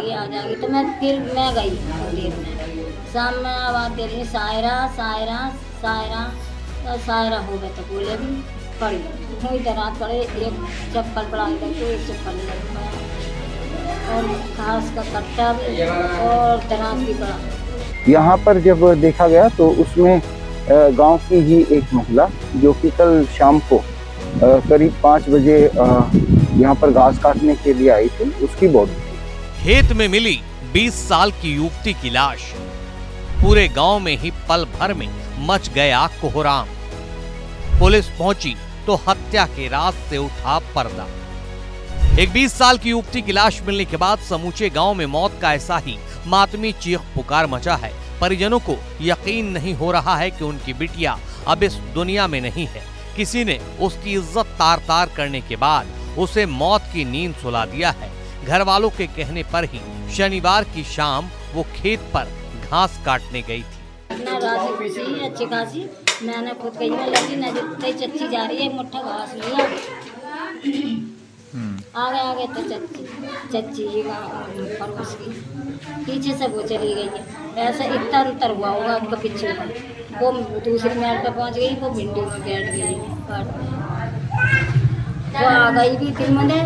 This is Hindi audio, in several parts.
जाएगी। तो मैं फिर मैं गई देर में, शाम में आवाज़ दे रही सायरा सायरा सायरा, सायरा हो गए तो बोले भी पड़ी हुई रात पड़े, एक चप्पल पड़ा इधर को, एक चप्पल इधर पड़ा, और घास का कट्टा भी और दराज भी पड़ा। यहाँ पर जब देखा गया तो उसमें गांव की ही एक महिला जो कि कल शाम को करीब 5 बजे यहाँ पर घास काटने के लिए आई थी, उसकी बॉडी थी। खेत में मिली 20 साल की युवती की लाश, पूरे गांव में ही पल भर में मच गया कोहराम। पुलिस पहुंची तो हत्या के राज से उठा पर्दा। एक 20 साल की युवती की लाश मिलने के बाद समूचे गांव में मौत का ऐसा ही मातमी चीख पुकार मचा है। परिजनों को यकीन नहीं हो रहा है कि उनकी बिटिया अब इस दुनिया में नहीं है। किसी ने उसकी इज्जत तार तार करने के बाद उसे मौत की नींद सुला दिया है। घर वालों के कहने पर ही शनिवार की शाम वो खेत पर घास काटने गई थी। राजी खुशी अच्छी खासी, मैंने खुद कही में लगी नजर चच्ची जा रही है, मुट्ठा घास लिया आगे तो चच्ची पड़ोस की पीछे से वो चली गई है। ऐसा इतना अंतर हुआ होगा उनका पीछे, वो दूसरी मेड़ पे पहुंच गई, वो भिंडी में बैठ गई, वो आ गई भी दिन में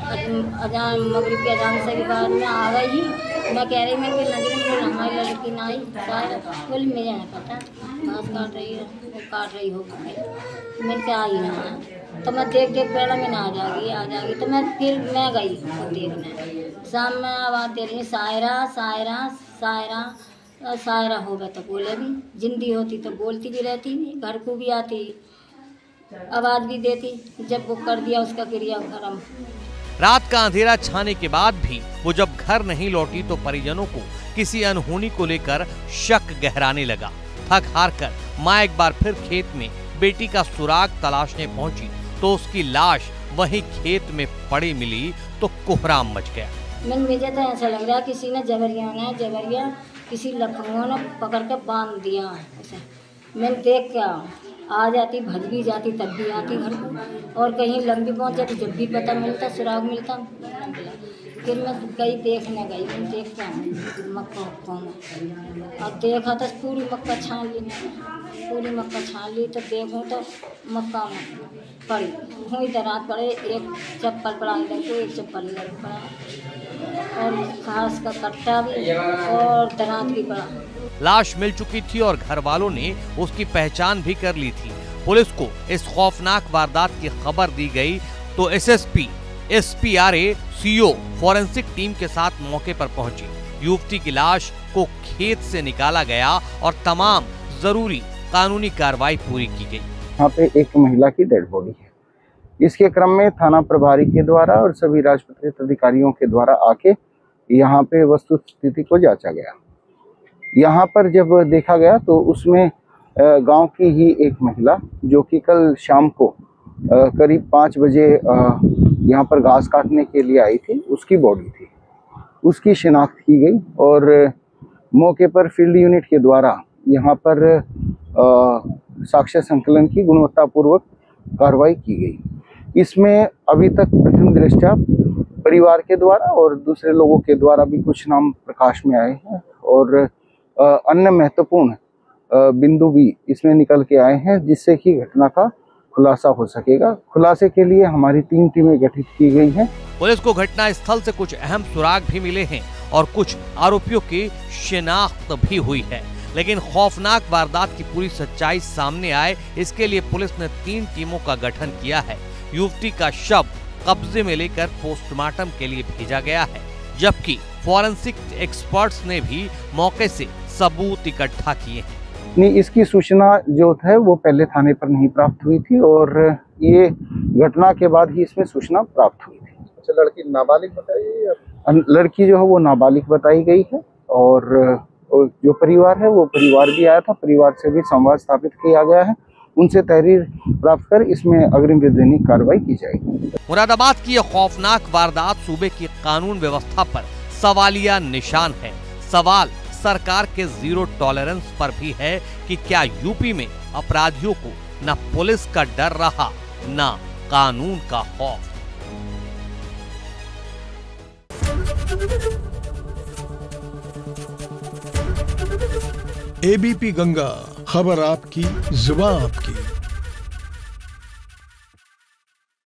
अजान मगरिब के अजान से के बाद में आ गई। मैं कह रही मैं नजर में हमारी लड़की ना आई, बोली मुझे नहीं पता, घास काट रही है, वो काट रही होगी, मैं क्या आई ना, तो मैं देख पेड़ा में ना आ जाएगी। तो मैं फिर मैं गई देखने, शाम में आवाज़ दे रही सायरा सायरा सायरा, सायरा हो गए तो बोले भी, जिंदी होती तो बोलती भी रहती, घर को भी आती, आवाज़ भी देती, जब वो कर दिया उसका क्रियाक्रम। रात का अंधेरा छाने के बाद भी वो जब घर नहीं लौटी तो परिजनों को किसी अनहोनी को लेकर शक गहराने लगा। थक हार कर मां एक बार फिर खेत में बेटी का सुराग तलाशने पहुंची तो उसकी लाश वहीं खेत में पड़ी मिली तो कोहराम मच गया। मुझे तो ऐसा लग रहा है किसी ने जबरिया किसी लफंगों ने पकड़ के बांध दिया उसे। मैं देख के आ जाती, भज भी जाती, तब भी आती घर को, और कहीं लंबी पहुंच जाती, जब भी पता मिलता सुराग मिलता। फिर मैं गई देखने गई, मैं देखता हूँ मक्का कौन, और देखा तो पूरी मक्का छान ली, तो देखूँ तो मक्का में पड़ी हुई दराज पड़े, एक चप्पल पड़ा इधर को, एक चप्पल इधर पड़ा, और घास का कट्टा भी और दराज भी पड़ा। लाश मिल चुकी थी और घर वालों ने उसकी पहचान भी कर ली थी। पुलिस को इस खौफनाक वारदात की खबर दी गई तो एसएसपी, एसपीआरए, सीओ फॉरेंसिक टीम के साथ मौके पर पहुंची। युवती की लाश को खेत से निकाला गया और तमाम जरूरी कानूनी कार्रवाई पूरी की गई। यहाँ पे एक महिला की डेड बॉडी है। इसके क्रम में थाना प्रभारी के द्वारा और सभी राजपत्रित अधिकारियों के द्वारा आके यहाँ पे वस्तु स्थिति को जांचा गया। यहाँ पर जब देखा गया तो उसमें गांव की ही एक महिला जो कि कल शाम को करीब 5 बजे यहाँ पर घास काटने के लिए आई थी, उसकी बॉडी थी। उसकी शिनाख्त की गई और मौके पर फील्ड यूनिट के द्वारा यहाँ पर साक्ष्य संकलन की गुणवत्तापूर्वक कार्रवाई की गई। इसमें अभी तक प्रथम दृष्टया परिवार के द्वारा और दूसरे लोगों के द्वारा भी कुछ नाम प्रकाश में आए हैं और अन्य महत्वपूर्ण बिंदु भी इसमें निकल के आए हैं, जिससे कि घटना का खुलासा हो सकेगा। खुलासे के लिए हमारी 3 टीमें गठित की गई हैं। पुलिस को घटना स्थल से कुछ अहम सुराग भी मिले हैं और कुछ आरोपियों की शिनाख्त भी हुई है, लेकिन खौफनाक वारदात की पूरी सच्चाई सामने आए इसके लिए पुलिस ने 3 टीमों का गठन किया है। युवती का शव कब्जे में लेकर पोस्टमार्टम के लिए भेजा गया है, जबकि फॉरेंसिक एक्सपर्ट्स ने भी मौके से सबूत इकट्ठा किए हैं। इसकी सूचना जो है वो पहले थाने पर नहीं प्राप्त हुई थी और ये घटना के बाद ही इसमें सूचना प्राप्त हुई थी। अच्छा, लड़की नाबालिग बताई या? लड़की जो है वो नाबालिग बताई गई है और जो परिवार है वो परिवार भी आया था, परिवार से भी संवाद स्थापित किया गया है, उनसे तहरीर प्राप्त कर इसमें अग्रिम वैधानिक कार्रवाई की जाएगी। मुरादाबाद की यह खौफनाक वारदात सूबे की कानून व्यवस्था पर सवालिया निशान है। सवाल सरकार के जीरो टॉलरेंस पर भी है कि क्या यूपी में अपराधियों को न पुलिस का डर रहा न कानून का खौफ। एबीपी गंगा, खबर आपकी, जुबान आपकी।